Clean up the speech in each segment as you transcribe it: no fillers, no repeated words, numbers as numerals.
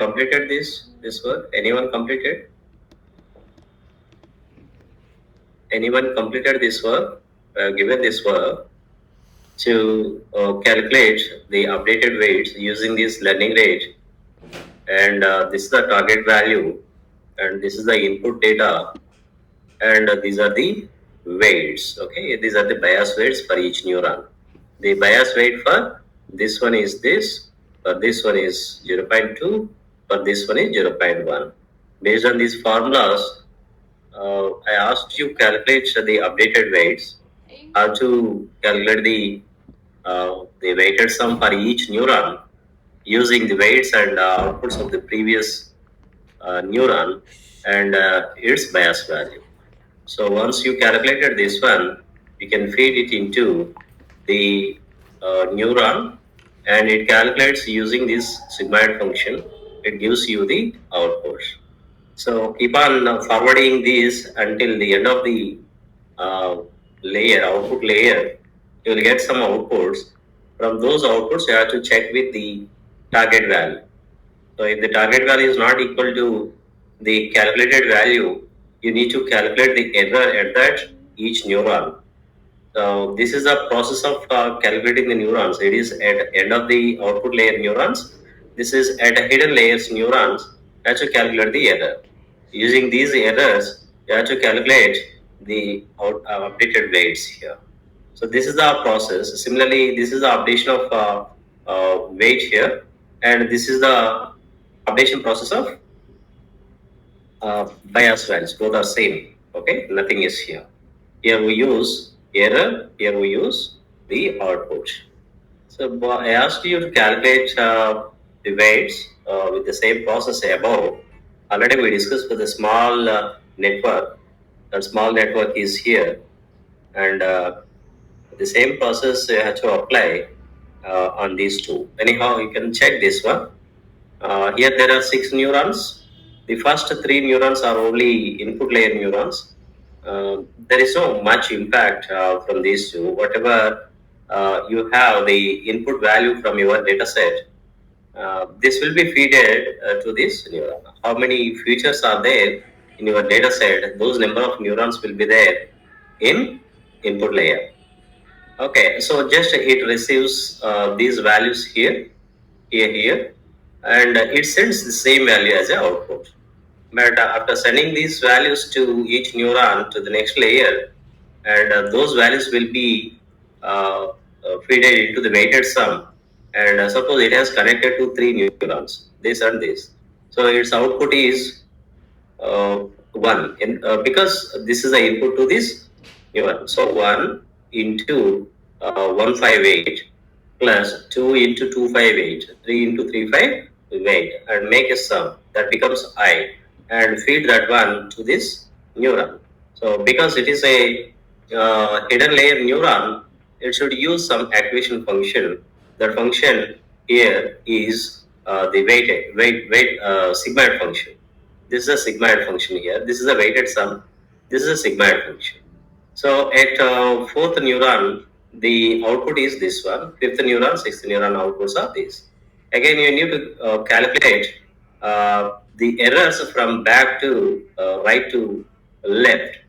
completed this work? Anyone completed? Anyone completed this work? Given this work to calculate the updated weights using this learning rate, and this is the target value, and this is the input data, and these are the weights. Okay, these are the bias weights for each neuron. The bias weight for this one is this, for this one is 0.2, for this one is 0.1. Based on these formulas, I asked you calculate the updated weights, how to calculate the weighted sum for each neuron using the weights and outputs of the previous neuron and its bias value. So once you calculated this one, you can feed it into the neuron, and it calculates using this sigmoid function. It gives you the output. So keep on forwarding these until the end of the output layer. You will get some outputs. From those outputs, you have to check with the target value. So if the target value is not equal to the calculated value, you need to calculate the error at that each neuron. So this is the process of calculating the neurons. It is at end of the output layer neurons. This is at a hidden layers neurons. You have to calculate the error. Using these errors, you have to calculate the updated weights here. So this is the process. Similarly, this is the updation of weight here, and this is the updation process of bias values. Both are same. Okay, nothing is here. Here we use error. Here we use the output. So I asked you to calculate the weights with the same process above. Already we discussed with a small network. That small network is here, and the same process you have to apply on these two. Anyhow, you can check this one. Here there are 6 neurons. The first 3 neurons are only input layer neurons. There is no much impact from these two. Whatever you have the input value from your data set, this will be fed to this neuron. How many features are there in your data set? Those number of neurons will be there in input layer. Okay, so just it receives these values here, and it sends the same value as an output. But after sending these values to each neuron to the next layer, and those values will be fed into the weighted sum. And suppose it has connected to 3 neurons, this and this. So its output is 1, because this is the input to this neuron. So 1 into 158 plus 2 into 258, 3 into 358, and make a sum that becomes I, and feed that one to this neuron. So because it is a hidden layer neuron, it should use some activation function. That function here is the weight sigmoid function. This is a sigmoid function here. This is a weighted sum. This is a sigmoid function. So at fourth neuron, the output is this one. Fifth neuron, sixth neuron outputs are these. Again, you need to calculate the errors from back to right to left.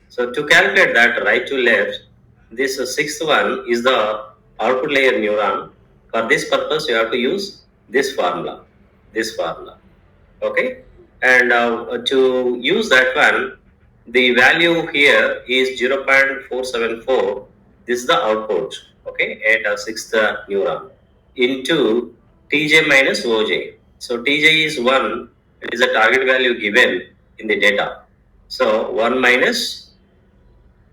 So to calculate that right to left, this sixth one is the output layer neuron. For this purpose, you have to use this formula. This formula. Okay, and to use that one, the value here is 0.474. This is the output. Okay, at a sixth neuron into Tj minus Oj. So Tj is 1. It is a target value given in the data. So 1 minus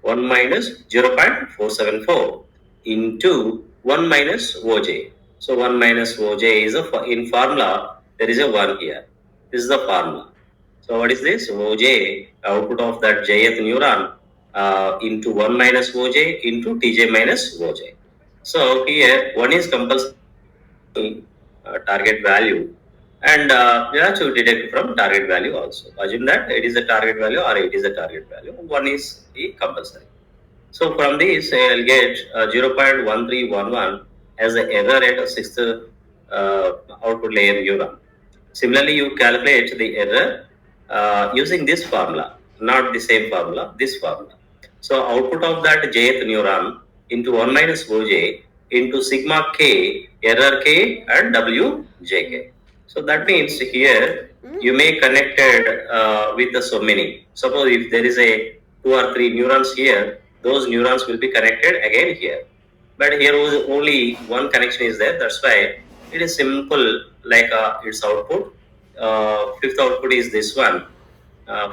0.474 into 1 minus Oj. So 1 minus Oj is in formula. There is a 1 here. This is the formula. So what is this? Oj, output of that jth neuron into 1 minus Oj into Tj minus Oj. So here 1 is compulsory target value, and you have to detect from target value also. Assume that it is a target value or it is a target value. 1 is the compulsory. So from this, I'll get 0.1311 as the error at a sixth output layer neuron. Similarly, you calculate the error using this formula, not the same formula, this formula. So output of that jth neuron into 1 minus Oj into sigma k, error k and wjk. So that means here you may connected with so many. Suppose if there is a 2 or 3 neurons here, those neurons will be connected again here. But here was only one connection is there. That's why it is simple like its output. Fifth output is this one.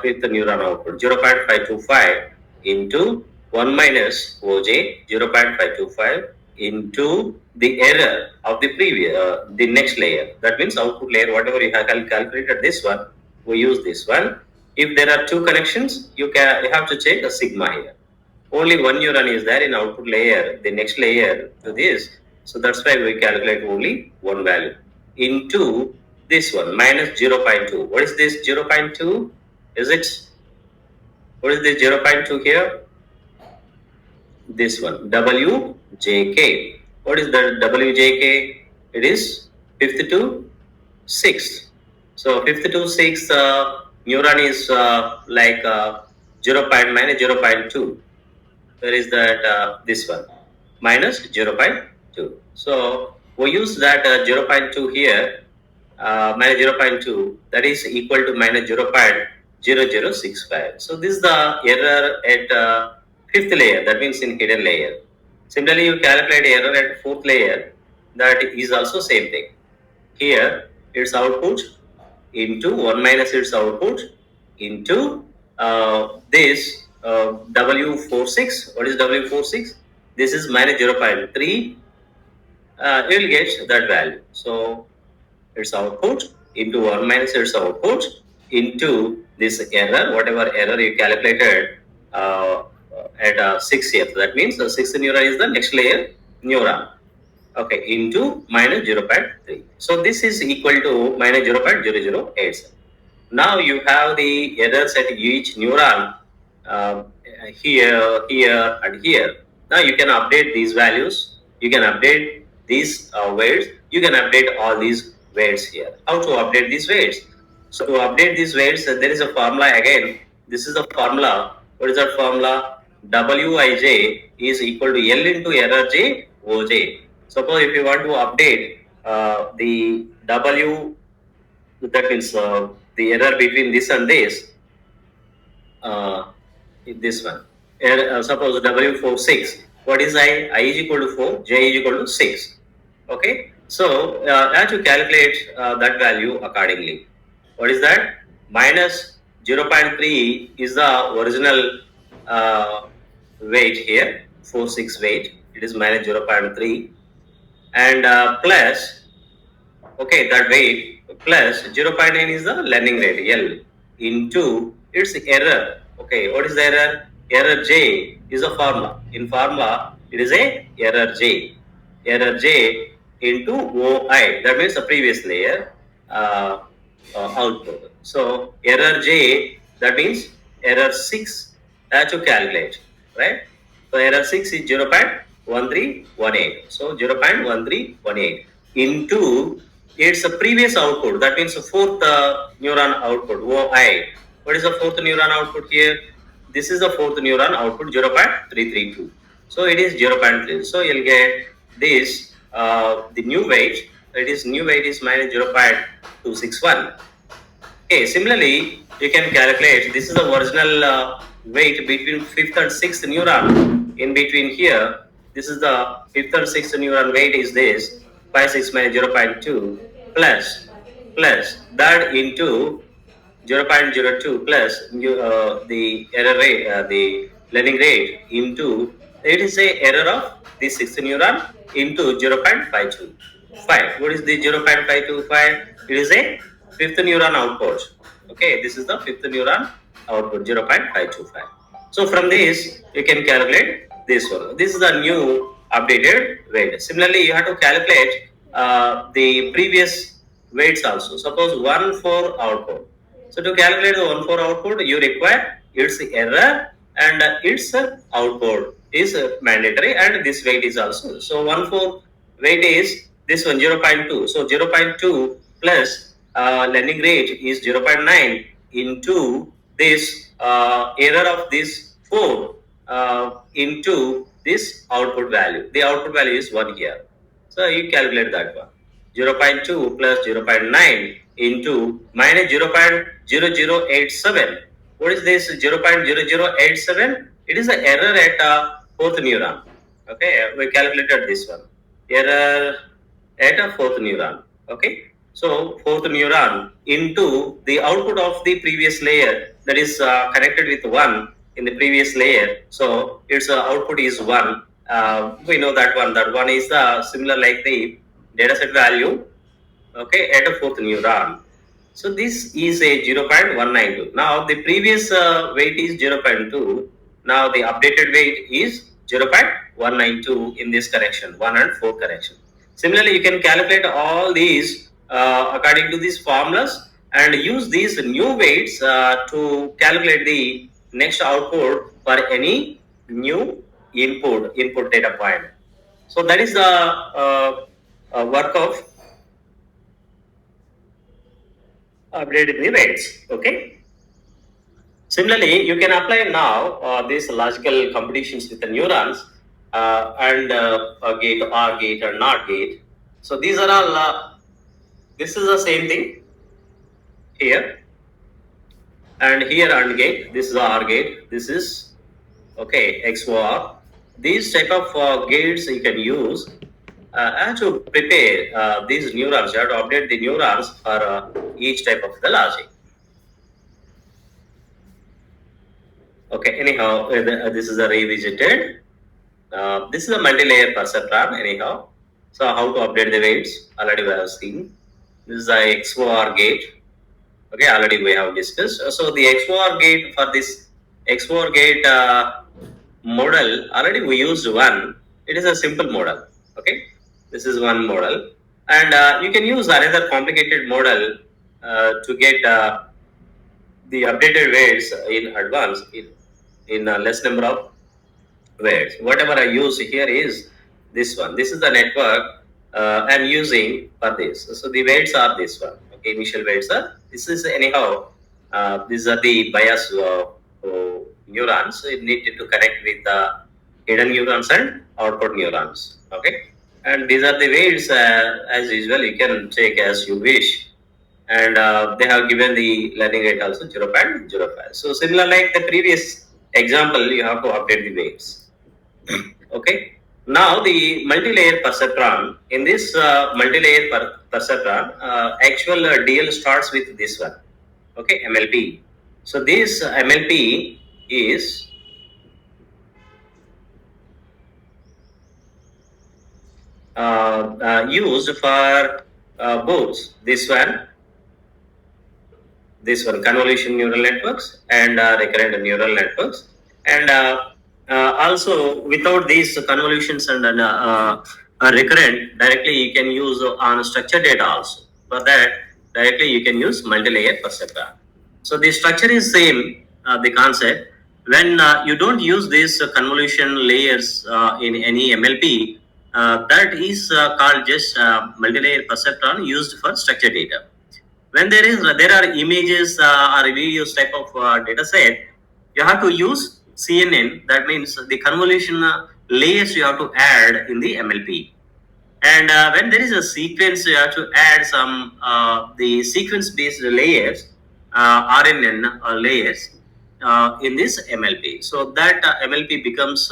Fifth neuron output 0.525 into 1 minus Oj 0.525 into the error of the previous the next layer. That means output layer, whatever you have calculated this one, we use this one. If there are two connections, you have to check a sigma here. Only one neuron is there in output layer, the next layer to this. So that's why we calculate only one value into this one minus 0.2. What is this 0.2? Is it, what is this 0.2 here? This one, WJK. What is the WJK? It is fifth to sixth. So fifth to sixth neuron is like 0. Minus 0.2. Where is that this one minus 0.2. So we use that 0.2 here, minus 0.2, that is equal to minus 0.0065. So this is the error at fifth layer, that means in hidden layer. Similarly, you calculate error at fourth layer, that is also same thing. Here its output into 1 minus its output into this W46. What is W46? This is minus 0.3. It will get that value. So its output into 1 minus its output into this error, whatever error you calculated at 6th. That means the 6th neuron is the next layer neuron. Okay, into minus 0.3. So this is equal to minus 0.0087. Now you have the errors at each neuron here, here, and here. Now you can update these values. You can update these weights. You can update all these weights here. How to update these weights? So to update these weights, there is a formula again. This is the formula. What is that formula? Wij is equal to L into error j Oj. Suppose if you want to update the W, that means the error between this and this, this one. Suppose W46. What is I? I is equal to 4, J is equal to 6. Okay. So I have to calculate that value accordingly. What is that? Minus 0.3 is the original weight here, 46 weight. It is minus 0.3. And plus, okay, that weight plus 0.9 is the learning rate, L, into its error. Okay, what is the error? Error J is a formula. In formula, it is a error J. Error J into OI, that means the previous layer output. So error J, that means error 6 have to calculate, right? So error 6 is 0.1318. So 0.1318 into its previous output, that means the fourth neuron output, OI. What is the fourth neuron output here? This is the fourth neuron output, 0.332. So it is 0.3. So you'll get this, the new weight, it is new weight is minus 0.261. Okay, similarly, you can calculate, this is the original weight between fifth and sixth neuron. In between here, this is the fifth and sixth neuron weight is this, 5, 6 minus 0.2 plus that into 0.02 plus the error rate, the learning rate into, it is a error of the sixth neuron into 0.525. What is the 0.525? It is a fifth neuron output. Okay, this is the fifth neuron output, 0.525. So from this, you can calculate this one. This is the new updated weight. Similarly, you have to calculate the previous weights also. Suppose 1,4 output. So to calculate the 1,4 output, you require its error and its output is mandatory, and this weight is also. So 1,4 weight is this one, 0.2. So 0.2 plus learning rate is 0.9 into this error of this 4 into this output value. The output value is 1 here. So you calculate that one. 0.2 plus 0.9 into minus 0.0087. What is this 0.0087? It is the error at fourth neuron. Okay, we calculated this one. Error at a fourth neuron. Okay, so fourth neuron into the output of the previous layer, that is connected with 1 in the previous layer. So its output is 1. We know that one. That one is similar like the dataset value. Okay, at a fourth neuron. So this is a 0.192. Now the previous weight is 0.2. Now the updated weight is 0.192 in this correction, 1 and 4 correction. Similarly, you can calculate all these according to these formulas and use these new weights to calculate the next output for any new input data point. So that is the work of updating the weights. Okay. Similarly, you can apply now these logical competitions with the neurons and a gate, OR gate, or NOT gate. So these are all. This is the same thing here, and here AND gate. This is the OR gate. This is okay XOR. These type of gates you can use to prepare these neurons. You have to update the neurons for each type of the logic. Okay, anyhow, this is a revisited. This is a multi-layer perceptron, anyhow. So how to update the weights, already we have seen. This is the XOR gate. Okay, already we have discussed. So the XOR gate, for this XOR gate model, already we used one. It is a simple model. Okay, this is one model. And you can use another complicated model to get the updated weights in advance in a less number of weights. Whatever I use here is this one. This is the network I'm using for this. So the weights are this one. Okay, initial weights are this is anyhow. These are the bias neurons. So it needed to connect with the hidden neurons and output neurons. Okay, and these are the weights as usual. You can take as you wish. And they have given the learning rate also 0.05. So similar like the previous example, you have to update the weights. Okay. Now the multi-layer perceptron. In this multi-layer perceptron, actual DL starts with this one. Okay, MLP. So this MLP is used for both this one convolution neural networks and recurrent neural networks, and also without these convolutions and recurrent, directly you can use on structured data also. For that, directly you can use multi-layer perceptron. So the structure is same, the concept. When you don't use these convolution layers in any MLP, that is called just multi-layer perceptron used for structured data. When there are images or videos type of data set, you have to use CNN. That means the convolution layers you have to add in the MLP. And when there is a sequence, you have to add some the sequence based layers, RNN layers in this MLP. So that MLP becomes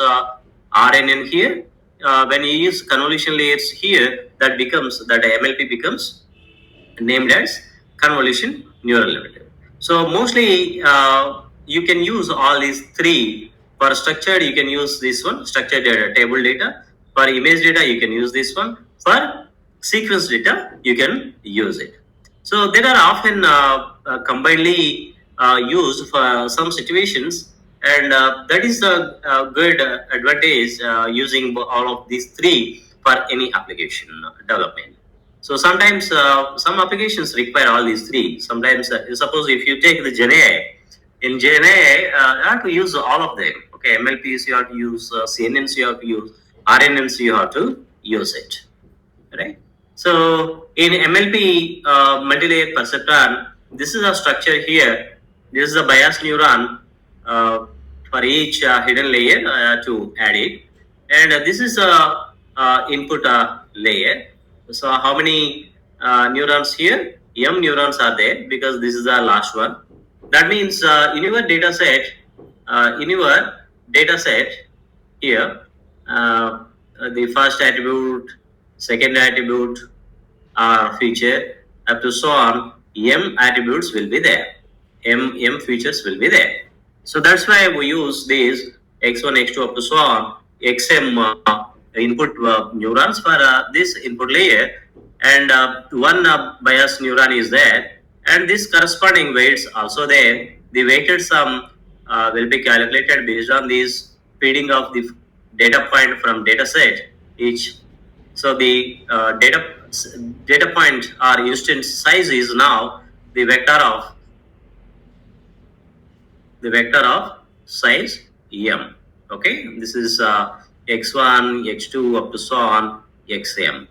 RNN here. When you use convolution layers here, that MLP becomes named as convolution neural network. So mostly you can use all these three. For structured, you can use this one, structured data, table data. For image data, you can use this one. For sequence data, you can use it. So they are often combinedly used for some situations, and that is a good advantage using all of these three for any application development. So sometimes some applications require all these three. Sometimes, suppose if you take the GenAI, in GenAI, you have to use all of them. Okay, MLPs you have to use, CNNs you have to use, RNNs you have to use it, right? So in MLP multi-layer perceptron, this is a structure here. This is a bias neuron uh, for each hidden layer to add it, and this is a input layer. So how many neurons here? M neurons are there because this is the last one. That means in your data set here, uh, the first attribute, second attribute, feature up to so on, M attributes will be there. M features will be there. So that's why we use these x1, x2 up to so on, xm input neurons for this input layer, and one bias neuron is there, and this corresponding weights also there. The weighted sum will be calculated based on this feeding of the data point from data set each. So the data point or instance size is now the vector of size m. Okay, this is x1, x2 up to so on xm.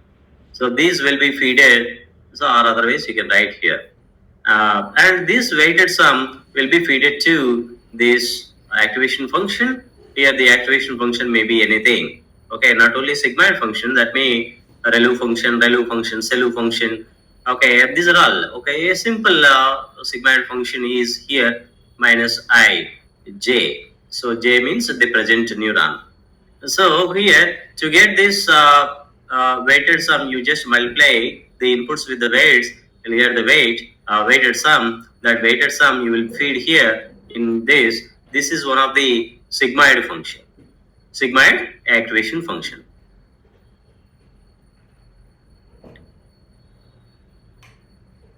So these will be feeded. So or otherwise you can write here. And this weighted sum will be fed to this activation function. Here the activation function may be anything. Okay, not only sigmoid function, that may relu function, celu function. Okay, these are all. Okay, a simple sigmoid function is here minus I, j. So j means the present neuron. So here to get this weighted sum, you just multiply the inputs with the weights. And here the weighted sum. That weighted sum you will feed here in this. This is one of the sigmoid function, sigmoid activation function.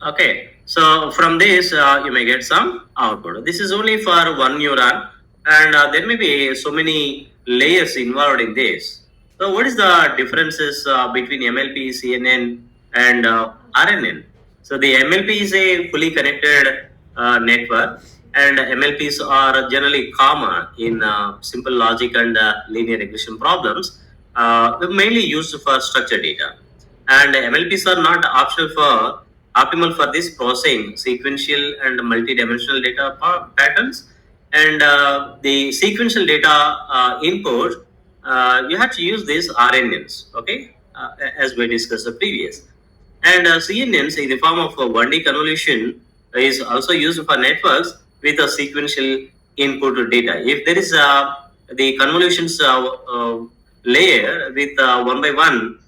Okay, so from this you may get some output. This is only for one neuron, and there may be so many layers involved in this. So what is the differences between MLP, CNN, and RNN? So the MLP is a fully connected network, and MLPs are generally common in simple logic and linear regression problems, mainly used for structured data. And MLPs are not optimal for this processing sequential and multi-dimensional data patterns. And the sequential data input, you have to use these RNNs, okay, as we discussed the previous. And CNNs in the form of a 1D convolution is also used for networks with a sequential input data. If there is the convolutions layer with one by one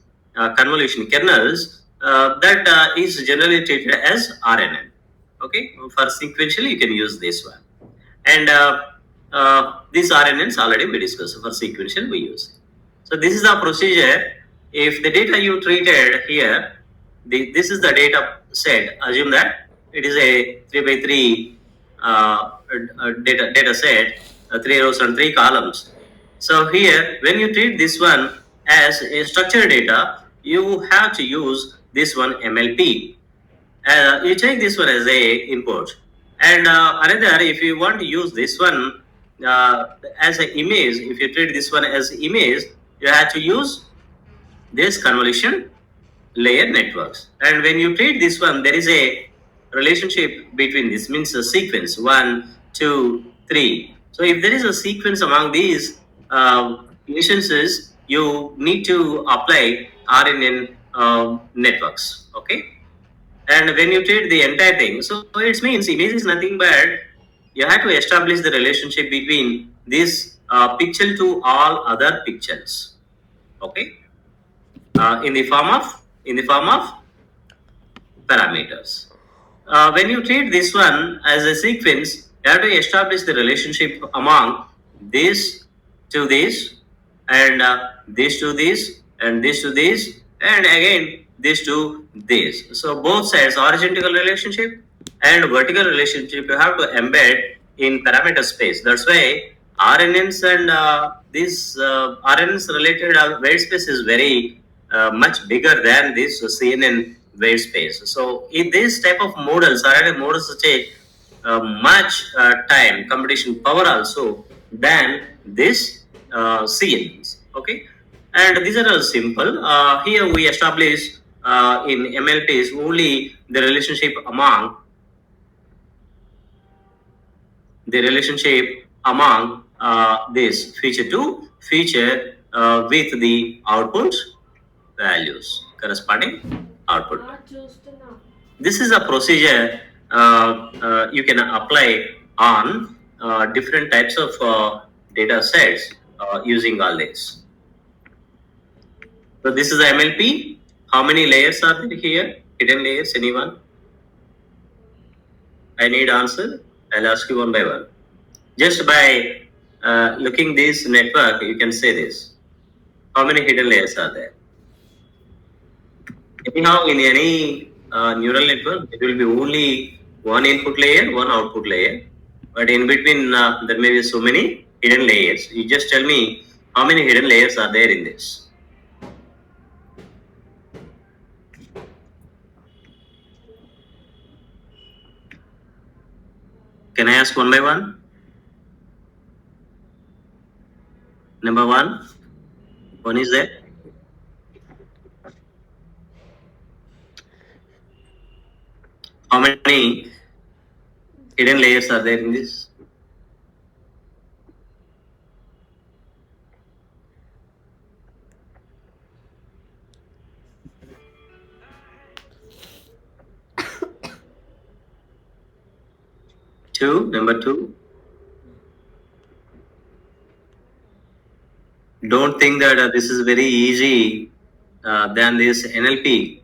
convolution kernels, that is generally treated as RNN. Okay, for sequential you can use this one, and these RNNs already we discussed. For sequential we use. So this is the procedure. If the data you treated here, this is the data set. Assume that it is a 3 by 3 data set, 3 rows and 3 columns. So here, when you treat this one as a structured data, you have to use this one MLP. You take this one as a input, and another, if you want to use this one as an image, if you treat this one as image, you have to use this convolution layer networks. And when you treat this one, there is a relationship between this, means a sequence 1, 2, 3. So if there is a sequence among these instances, you need to apply RNN networks. Okay, and when you treat the entire thing, so it means image is nothing but you have to establish the relationship between this pixel to all other pixels. Okay, in the form of parameters. When you treat this one as a sequence, you have to establish the relationship among this to this, and this to this, and this to this, and again this to this. So both sides, horizontal relationship and vertical relationship, you have to embed in parameter space. That's why RNNs and this RNNs related weight space is very much bigger than this CNN weight space. So in this type of models, RNN models take much time, computation power also than this CNNs. Okay, and these are all simple. Here we establish in MLPs only the relationship among this feature to feature with the output values corresponding output. This is a procedure you can apply on different types of data sets using all this. So this is the MLP. How many layers are there here? Hidden layers, anyone? I need answer. I'll ask you one by one. Just by looking this network, you can say this. How many hidden layers are there? Anyhow, in any neural network, there will be only one input layer, one output layer. But in between, there may be so many hidden layers. You just tell me how many hidden layers are there in this. Can I ask one by one? Number one. One is there. How many hidden layers are there in this? Two. Number two. Don't think that this is very easy than this NLP.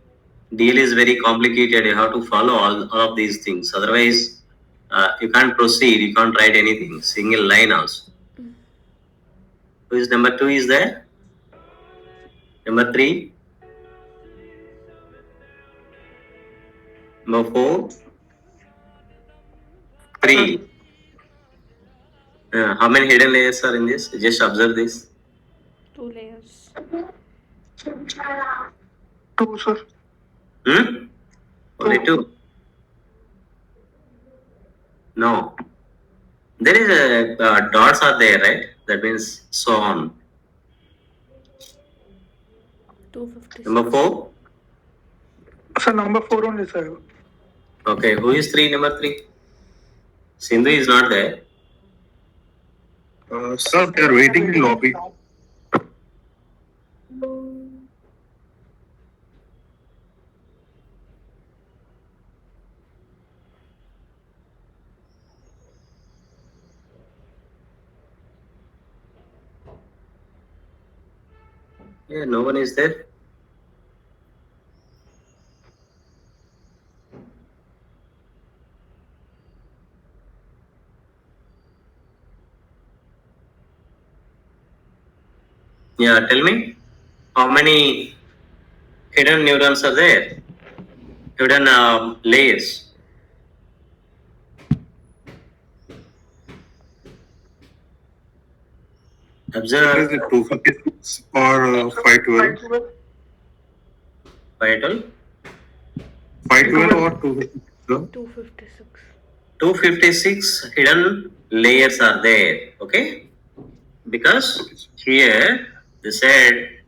Deal is very complicated. You have to follow all of these things. Otherwise, you can't proceed. You can't write anything. Single line also. Who is number two? Is there? Number three? Number four? Three. How many hidden layers are in this? Just observe this. 2 layers. Two, sir. Only two? No. There is a dots are there, right? That means so on. 256. Number four? Sir, number four only, sir. Okay. Who is three? Number three? Sindhu is not there. Sir, they are waiting in lobby. Yeah, no one is there. Yeah, tell me, how many hidden neurons are there? Hidden layers. Observe. Is it 256 or 512? Vital. 512 or 256? 256. 256 hidden layers are there. Okay, because here they said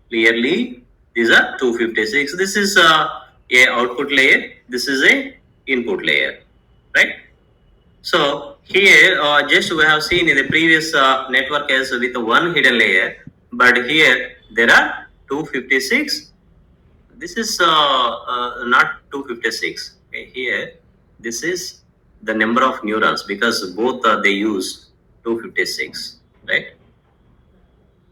clearly these are 256. This is a output layer. This is a input layer, right? So here, just we have seen in the previous network as with one hidden layer, but here there are 256. This is not 256. Okay, here this is the number of neurons because both they use 256, right?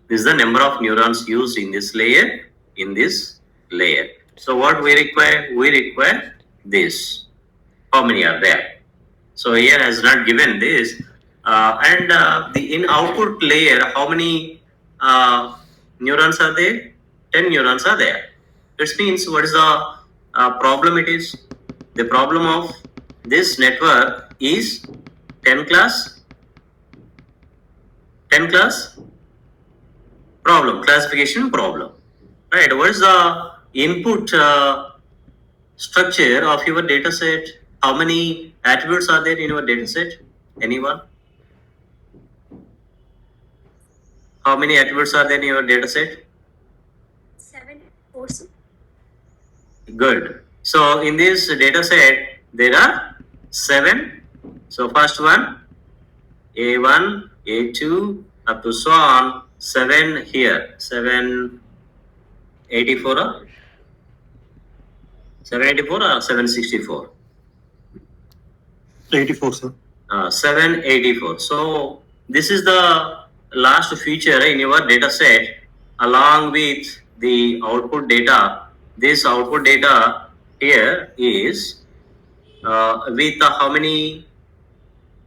This is the number of neurons used in this layer, in this layer. So what we require? We require this. How many are there? So here has not given this, and the in output layer, how many neurons are there? 10 neurons are there. This means what is the problem? It is the problem of this network is 10 class problem, classification problem, right? What is the input structure of your data set? How many attributes are there in your data set? Anyone? How many attributes are there in your data set? 7. Good. So in this data set, there are 7. So first one, A1, A2, up to so on, 7 here, 784 or 784 or 764? 84, sir. 784. So this is the last feature in your data set along with the output data. This output data here is with how many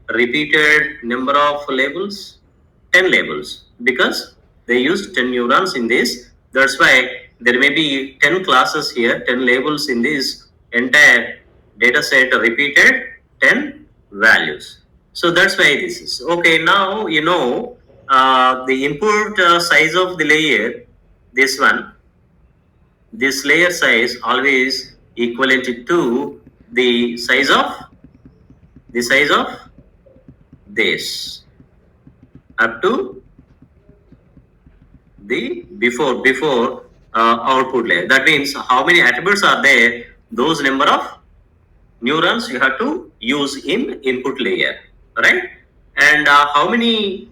repeated number of labels? 10 labels, because they used 10 neurons in this. That's why there may be 10 classes here, 10 labels in this entire data set, repeated 10 values. So that's why this is okay. Now you know the input size of the layer, this one, this layer size always equivalent to the size of this up to the before output layer. That means how many attributes are there, those number of neurons you have to use in input layer, right? And how many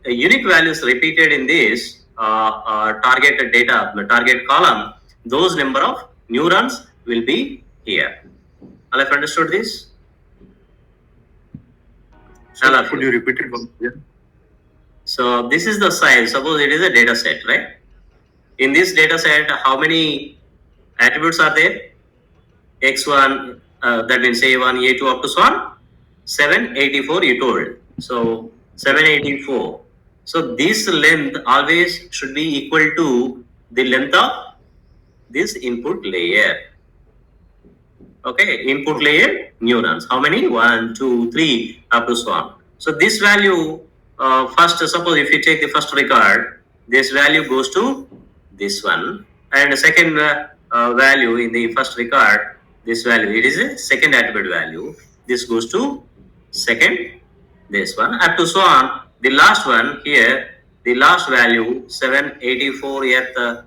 unique values repeated in this target data, target column, those number of neurons will be here. All have understood this? Sir, could you repeat it once again? So this is the size. Suppose it is a data set, right? In this data set, how many attributes are there? X1, that means A1, A2 up to so on. 784 you told. So 784. So this length always should be equal to the length of this input layer. Okay, input layer neurons. How many? 1, 2, 3 up to so on. So this value, first suppose if you take the first record, this value goes to this one, and the second value in the first record, this value, it is a second attribute value. This goes to second, this one up to so on. The last one here, the last value 784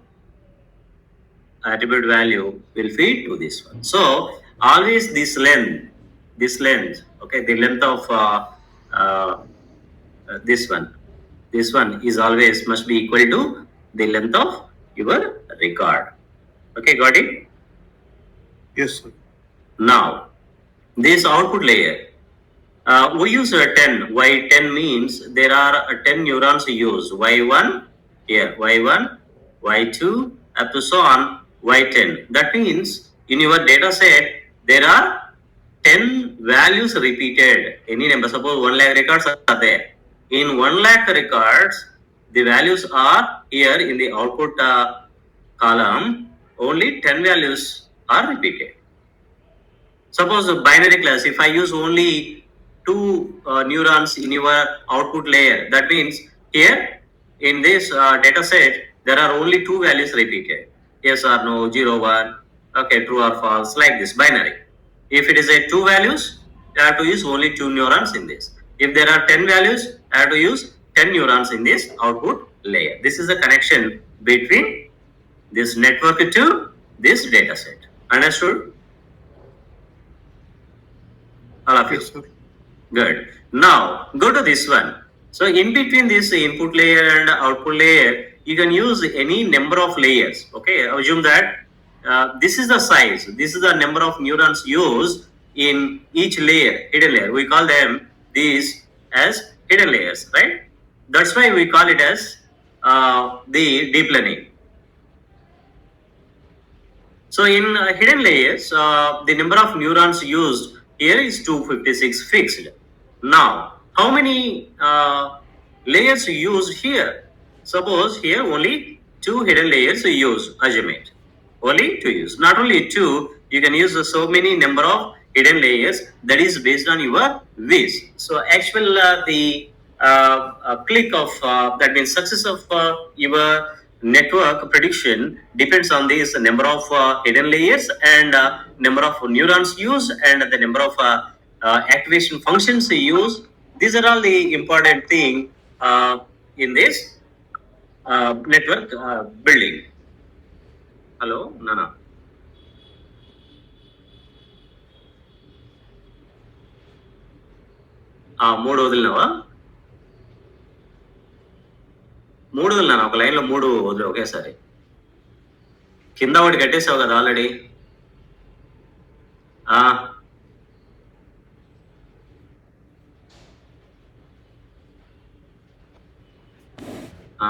attribute value will feed to this one. So always this length, okay, the length of this one is always must be equal to the length of your record. Okay, got it? Yes, sir. Now this output layer, we use 10. Why 10 means there are 10 neurons used. Y1 here, Y1, Y2 up to so on, Y10. That means in your data set there are 10 values repeated. Any number, suppose 1 lakh records are there. In 1 lakh records, the values are here in the output column. Only 10 values are repeated. Suppose a binary class, if I use only 2 neurons in your output layer, that means here in this data set, there are only 2 values repeated. Yes or no, 0, 1, okay, true or false, like this, binary. If it is a 2 values, I have to use only 2 neurons in this. If there are 10 values, I have to use 10 neurons in this output layer. This is the connection between this network to this data set. Understood? All of you? Yes, sir. Good. Now go to this one. So in between this input layer and output layer, you can use any number of layers. Okay, assume that this is the size. This is the number of neurons used in each layer, hidden layer. We call them these as hidden layers, right? That's why we call it as the deep learning. So in hidden layers, the number of neurons used here is 256 fixed. Now, how many layers you use here? Suppose here only 2 hidden layers you use, assume it. Only 2 use. Not only 2, you can use so many number of hidden layers, that is based on your wish. So actual the click of that means success of your network prediction depends on this number of hidden layers and number of neurons used and the number of activation functions used. These are all the important thing in this network building. Hello, Nana. మూడు వదిలినావా? మూడు వదిలినా ఒక లైన్లో మూడు వదిలి ఒకేసారి. కింద ఒకటి కట్టేసావు కదా ఆల్రెడీ.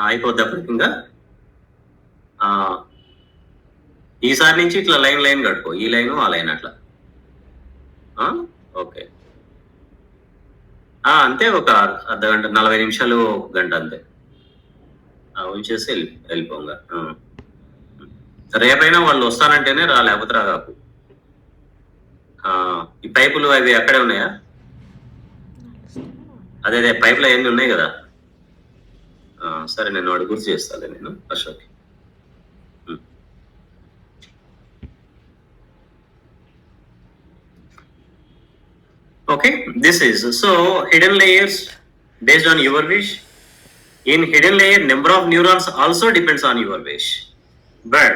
అయిపోద్ది అప్పటికి ఇంకా. ఈసారి నుంచి ఇట్లా లైన్ కట్టుకో, ఈ లైను ఆ లైన్ అట్లా. ఓకే, అంతే. ఒక అర్ధ గంట 40 నిమిషాలు, గంట అంతే ఉంచేసి వెళ్ళిపోంగా. రేపైనా వాళ్ళు వస్తానంటేనే రా, లేకపోతే రాగాకు. ఈ పైపులు అవి అక్కడే ఉన్నాయా? అదే పైపులు అవన్నీ ఉన్నాయి కదా. సరే, నేను వాడు గుర్తు చేస్తాను నేను Ashok. Okay, this is so hidden layers based on your wish. In hidden layer, number of neurons also depends on your wish, but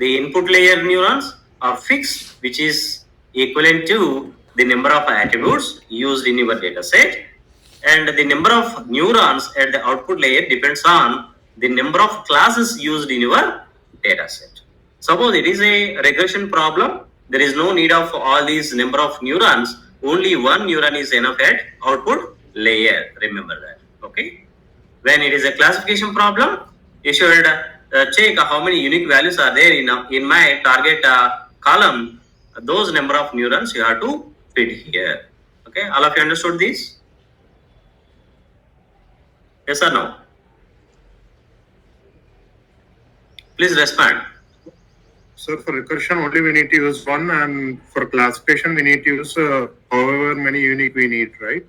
the input layer neurons are fixed, which is equivalent to the number of attributes used in your data set, and the number of neurons at the output layer depends on the number of classes used in your data set. Suppose it is a regression problem, there is no need of all these number of neurons. Only one neuron is enough at output layer. Remember that. Okay. When it is a classification problem, you should check how many unique values are there in my target column. Those number of neurons you have to fit here. Okay. All of you understood this? Yes or no? Please respond. So for recursion only we need to use one, and for classification we need to use however many unique we need, right?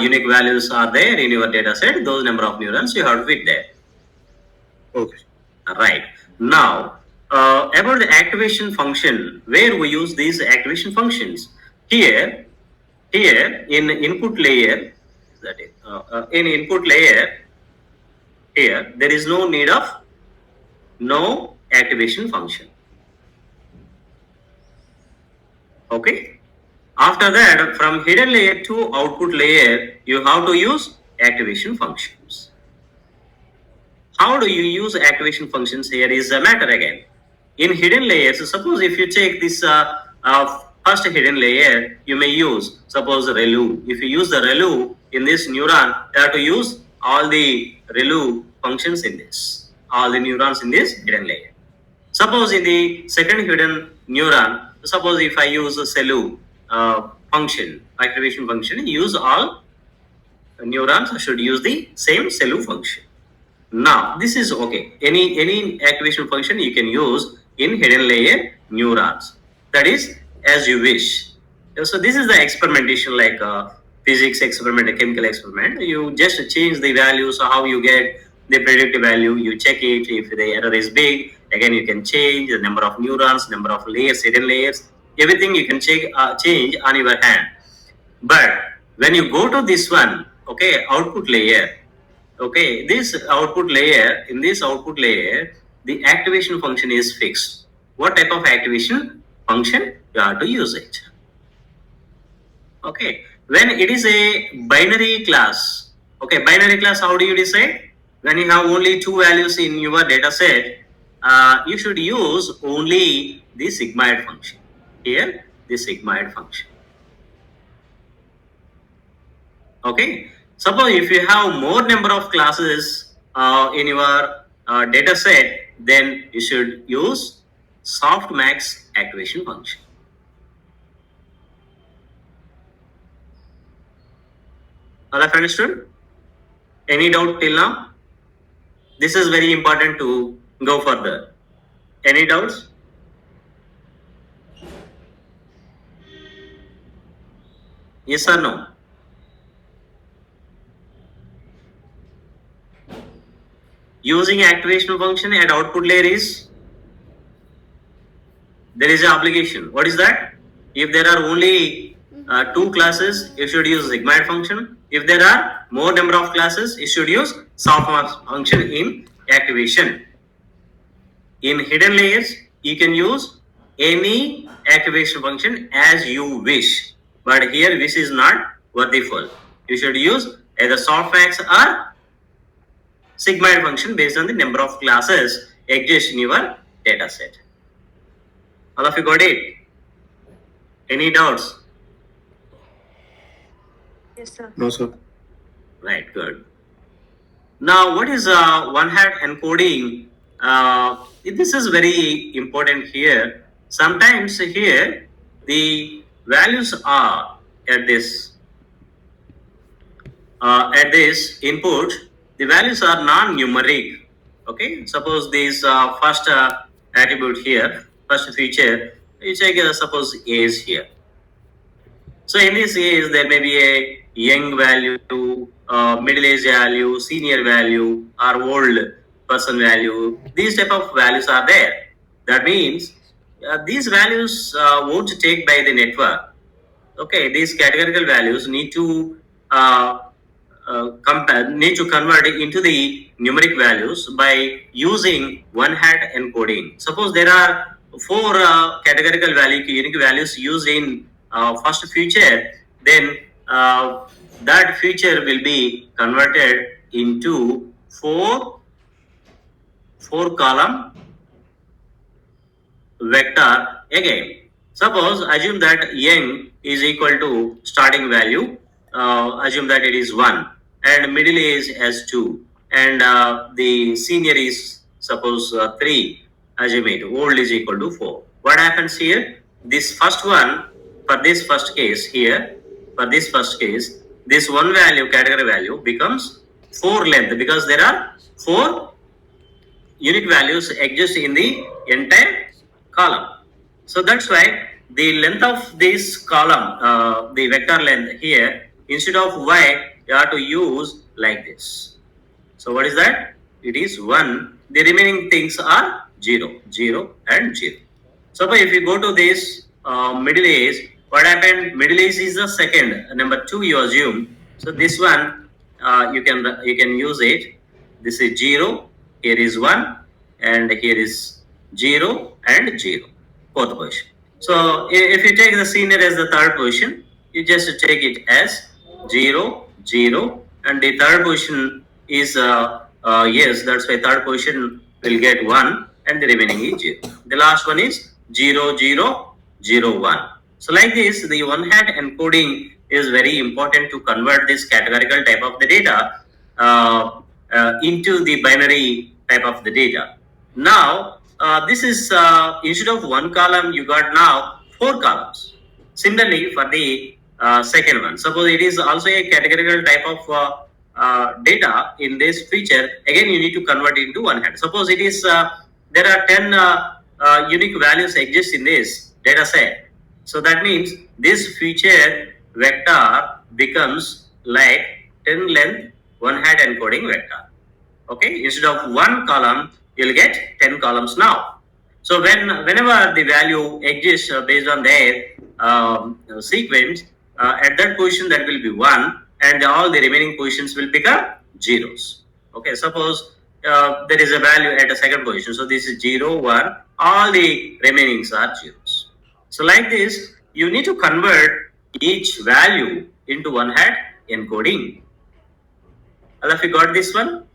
Unique values are there in your data set. Those number of neurons you have to fit there. Okay. Right. Now, about the activation function, where we use these activation functions. Here in input layer, that is, in input layer, here there is no need of no activation function. Okay. After that, from hidden layer to output layer, you have to use activation functions. How do you use activation functions? Here is a matter again. In hidden layers, suppose if you take this first hidden layer, you may use, suppose, ReLU. If you use the ReLU in this neuron, you have to use all the ReLU functions in this, all the neurons in this hidden layer. Suppose in the second hidden neuron, suppose if I use a CELU function, activation function, use all neurons should use the same CELU function. Now this is okay. Any activation function you can use in hidden layer neurons. That is as you wish. So this is the experimentation, like physics experiment, a chemical experiment. You just change the values, how you get the predicted value. You check it. If the error is big, again you can change the number of neurons, number of layers, hidden layers. Everything you can change on your hand. But when you go to this one, okay, output layer. Okay, this output layer, in this output layer, the activation function is fixed. What type of activation function you have to use it? Okay, when it is a binary class, okay, binary class, how do you decide? When you have only two values in your data set, you should use only the sigmoid function. Here, the sigmoid function. Okay. Suppose if you have more number of classes in your data set, then you should use softmax activation function. All have understood? Any doubt till now? This is very important to go further. Any doubts? Yes or no? Using activation function at output layer is, there is an obligation. What is that? If there are only two classes, you should use sigmoid function. If there are more number of classes, you should use softmax function in activation. In hidden layers, you can use any activation function as you wish, but here wish is not worthful. you should use either softmax or sigmoid function based on the number of classes exist in your data set. All of you got it? Any doubts? Yes, sir. No, sir. Right, good. Now, what is one-hot encoding? This is very important here. Sometimes here the values are at this input. The values are non-numeric. Okay, suppose this first attribute here, first feature, you check suppose A is here. So in this case, there may be a young value, middle age value, senior value, or old person value. These type of values are there. That means these values won't take by the network. Okay, these categorical values need to need to convert it into the numeric values by using one-hot encoding. Suppose there are four categorical value unique values used in first feature, then that feature will be converted into four column vector again. Suppose assume that young is equal to starting value, assume that it is 1, and middle age as 2, and the senior is suppose 3, assume it, old is equal to 4. What happens here? This first one, for this first case here, for this first case, this one value, category value becomes 4 length, because there are 4 unique values exist in the entire column. So that's why the length of this column, the vector length here, instead of y, you have to use like this. So what is that? It is 1. The remaining things are 0, 0 and 0. So if you go to this middle age, what happened? Middle age is the second, number 2 you assume. So this one you can use it. This is 0, here is 1, and here is 0 and 0, fourth position. So if you take the senior as the third position, you just take it as 0, 0, and the third position is yes, that's why third position will get 1, and the remaining is 0. The last one is 0, 0, 0, 1. So like this, the one-hot encoding is very important to convert this categorical type of the data into the binary type of the data. Now, this is instead of 1 column, you got now 4 columns. Similarly, for the second one, suppose it is also a categorical type of data in this feature. Again, you need to convert it into one-hot. Suppose it is there are 10 unique values exist in this data set. So that means this feature vector becomes like 10 length one-hot encoding vector. Okay, instead of 1 column, you'll get 10 columns now. So whenever the value exists based on their sequence, at that position that will be 1, and all the remaining positions will become zeros. Okay, suppose there is a value at a second position, so this is 0, 1, all the remainings are zeros. So like this, you need to convert each value into one-hot encoding. All of you got this one?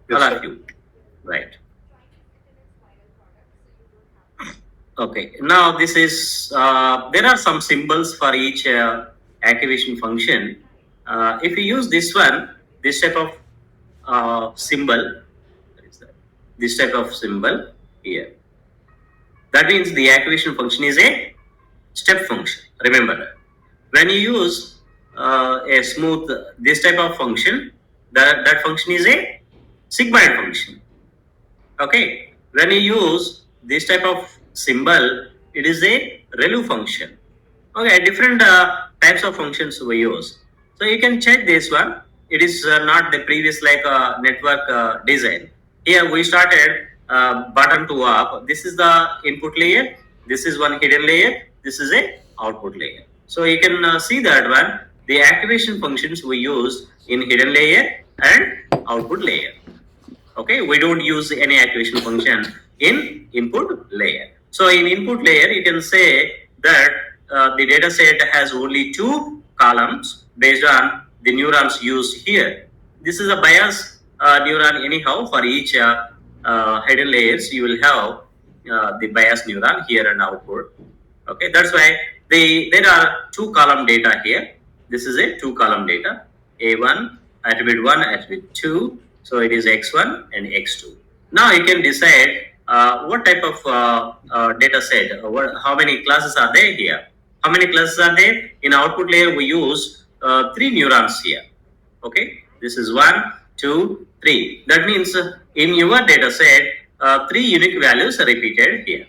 Yes, All sir. of you, right? Okay, now this is there are some symbols for each activation function. If you use this one, this type of symbol, this type of symbol here, that means the activation function is a step function. Remember that. When you use a smooth this type of function, that function is a sigmoid function. Okay, when you use this type of symbol, it is a ReLU function. Okay, different types of functions we use. So you can check this one. It is not the previous like network design. Here we started bottom to up. This is the input layer. This is one hidden layer. This is a output layer. So you can see that one. The activation functions we use in hidden layer and output layer. Okay, we don't use any activation function in input layer. So in input layer, you can say that the data set has only 2 columns based on the neurons used here. This is a bias neuron anyhow. For each hidden layers, you will have the bias neuron here and output. Okay, that's why there are two column data here. This is a two column data. A1, attribute 1, attribute 2. So it is x1 and x2. Now you can decide what type of data set, how many classes are there here. How many classes are there? In output layer, we use 3 neurons here. Okay, this is 1, 2, 3. That means in your data set, 3 unique values are repeated here.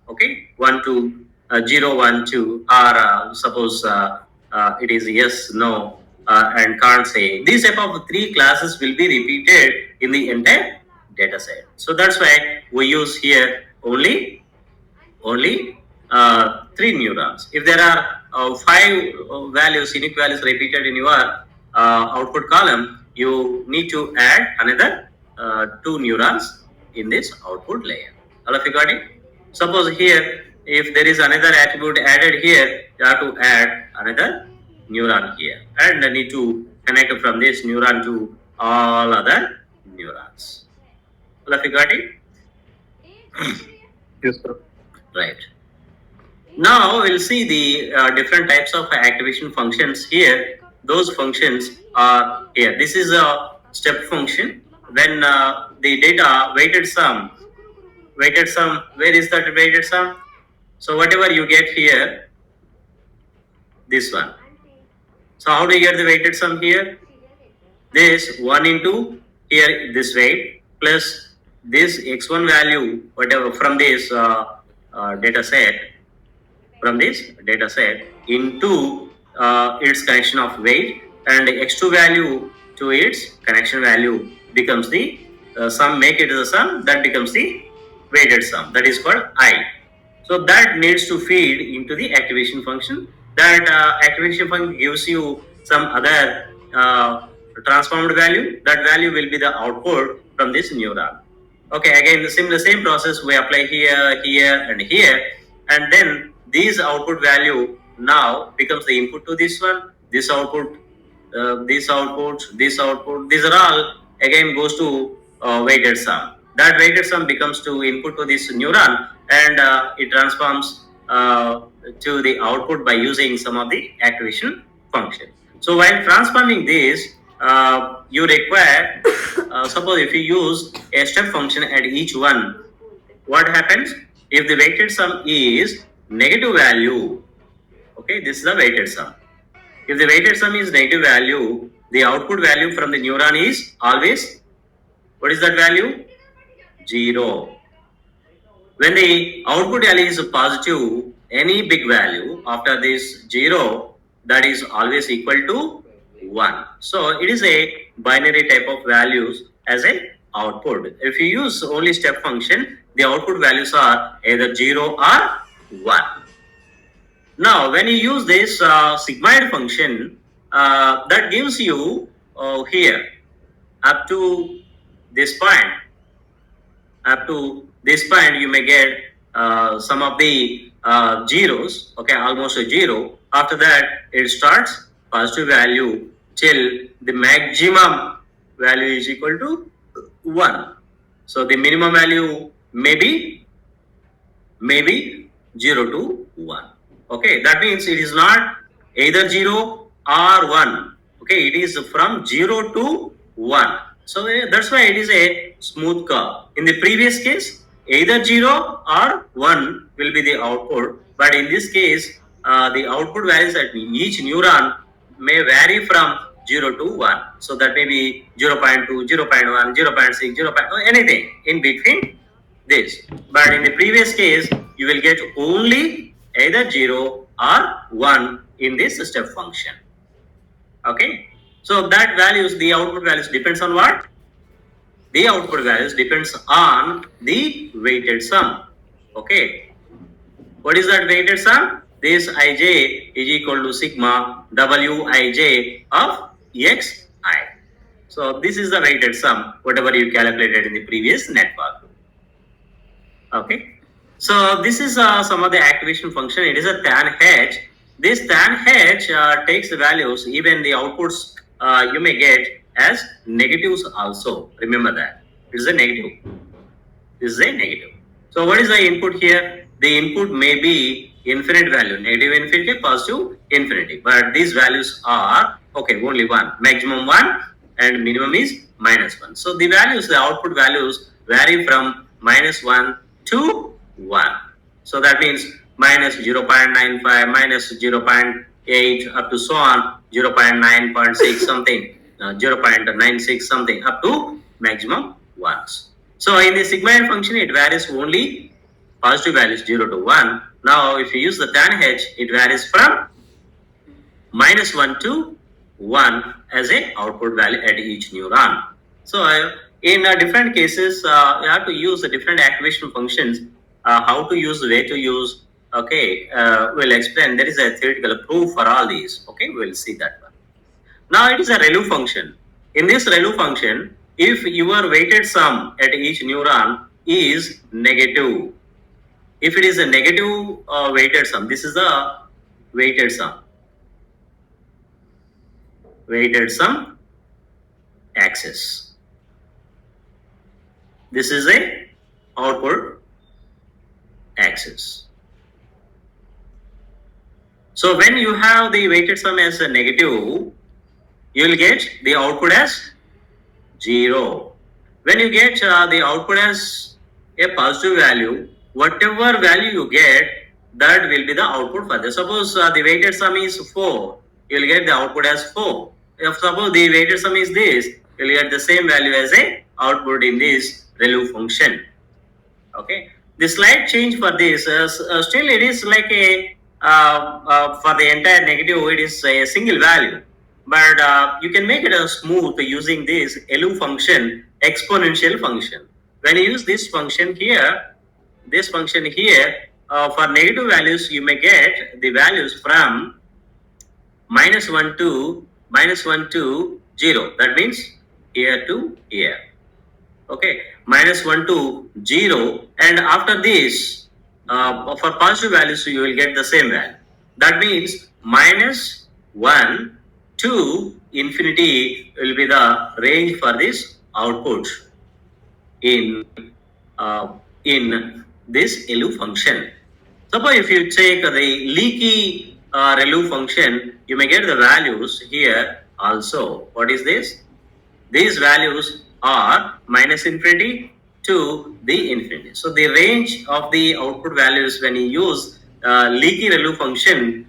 Okay, 1, 2, 0, 1, 2, or suppose it is yes, no, and can't say. These type of 3 classes will be repeated in the entire data set. So that's why we use here only 3 neurons. If there are 5 values, unique values repeated in your output column, you need to add another 2 neurons in this output layer. All of you got it? Suppose here, if there is another attribute added here, you have to add another neuron here, and I need to connect from this neuron to all other neurons. All of you got it? Yes, sir. Right. Now we'll see the different types of activation functions here. Those functions are here. This is a step function. When the data weighted sum, where is that weighted sum? So whatever you get here, this one. So how do you get the weighted sum here? This 1 into here this weight plus this x1 value, whatever from this data set, into its connection of weight, and x2 value to its connection value becomes the sum. Make it the sum, that becomes the weighted sum. That is called I. So that needs to feed into the activation function. That activation function gives you some other transformed value. That value will be the output from this neuron. Okay, again the same process we apply here, and here, and then this output value now becomes the input to this one. This output, this output. These are all again goes to weighted sum. That weighted sum becomes to input to this neuron, and it transforms to the output by using some of the activation function. So while transforming this, you require, suppose if you use a step function at each one, what happens? If the weighted sum is negative value, okay, this is the weighted sum. If the weighted sum is negative value, the output value from the neuron is always, what is that value? 0. When the output value is positive, any big value after this 0, that is always equal to 1. So it is a binary type of values as a output. If you use only step function, the output values are either 0 or 1. Now when you use this sigmoid function, that gives you here up to this point. Up to this point, you may get some of the zeros, okay, almost a 0. After that, it starts positive value till the maximum value is equal to 1. So the minimum value may be 0 to 1. Okay, that means it is not either 0 or 1. Okay, it is from 0 to 1. So that's why it is a smooth curve. In the previous case, either 0 or 1 will be the output. But in this case, the output values at each neuron may vary from 0 to 1. So that may be 0.2, 0.1, 0.6, 0. Anything in between this. But in the previous case, you will get only either 0 or 1 in this step function. Okay. So that values, the output values depends on what? The output values depends on the weighted sum. Okay. What is that weighted sum? This ij is equal to sigma wij of xi. So this is the weighted sum, whatever you calculated in the previous network. Okay. So this is some of the activation function. It is a tan h. This tan h takes the values, even the outputs you may get as negatives also. Remember that. It is a negative. This is a negative. So what is the input here? The input may be infinite value, negative infinity, positive infinity. But these values are, okay, only one. Maximum 1 and minimum is -1. So the values, the output values vary from -1 to 1. So that means minus 0.95, minus 0.8 up to so on, 0.9.6 something, 0.96 something up to maximum 1s. So in the sigmoid function, it varies only positive values 0 to 1. Now, if you use the tan h, it varies from -1 to 1 as a output value at each neuron. So in different cases, you have to use the different activation functions, how to use, the way to use. Okay, we'll explain. There is a theoretical proof for all these. Okay, we'll see that one. Now it is a ReLU function. In this ReLU function, if your weighted sum at each neuron is negative, if it is a negative weighted sum, this is a weighted sum. Weighted sum axis. This is a output axis. So when you have the weighted sum as a negative, you will get the output as 0. When you get the output as a positive value, whatever value you get, that will be the output for this. Suppose the weighted sum is 4, you will get the output as 4. If suppose the weighted sum is this, you will get the same value as a output in this ReLU function. Okay, the slight change for this, still it is like a for the entire negative, it is a single value, but you can make it a smooth using this LU function, exponential function. When you use this function here, for negative values, you may get the values from -1 to -1 to 0. That means here to here. Okay, -1 to 0, and after this, for positive values, you will get the same value. That means -1 to infinity will be the range for this output in this ReLU function. Suppose if you take the leaky ReLU function, you may get the values here also. What is this? These values are -infinity to the infinity. So the range of the output values when you use leaky ReLU function,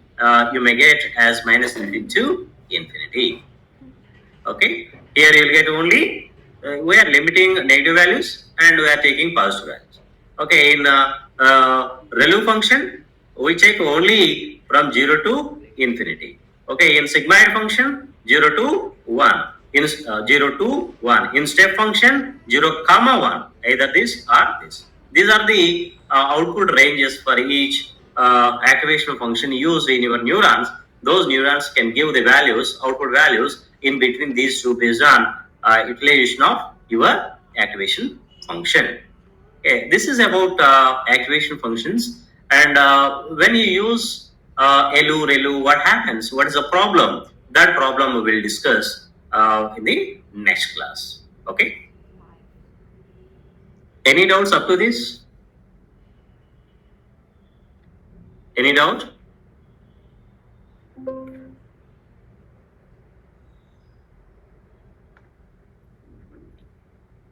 you may get as -infinity to infinity. Okay, here you will get only, we are limiting negative values and we are taking positive values. Okay, in ReLU function, we check only from 0 to infinity. Okay, in sigmoid function, 0 to 1. In 0 to 1. In step function, 0, 1. Either this or this. These are the output ranges for each activation function used in your neurons. Those neurons can give the values, output values in between these two based on utilization of your activation function. Okay, this is about activation functions, and when you use LU, ReLU, what happens? What is the problem? That problem we will discuss in the next class. Okay. Any doubts up to this? Any doubt?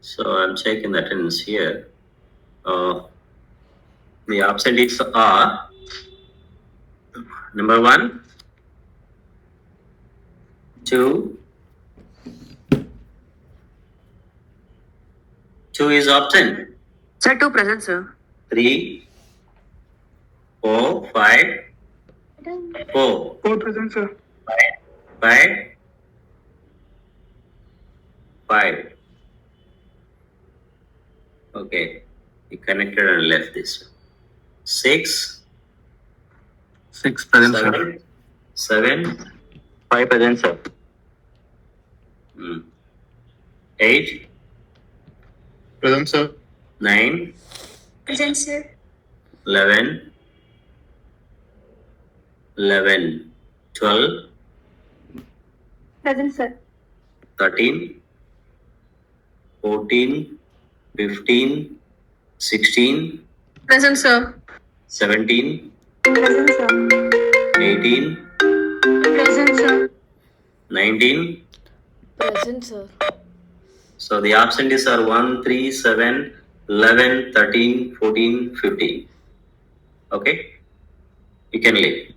So I'm checking the attendance here. The absentees are number 1, 2. 2 is absent. Sir, 2 present, sir. 3, 4, 5. 4. 4 present, sir. 5. 5. Okay, he connected and left this. 6. 6 present, sir. 7. 7. 5 present, sir. 8. Present, sir. 9. Present, sir. 11. 11, 12, Present, sir. 13, 14, 15, 16, Present, sir. 17, Present, sir. 18, Present, sir. 19. Present, sir. So the absentees are 1, 3, 7, 11, 13, 14, 15. Okay? You can leave.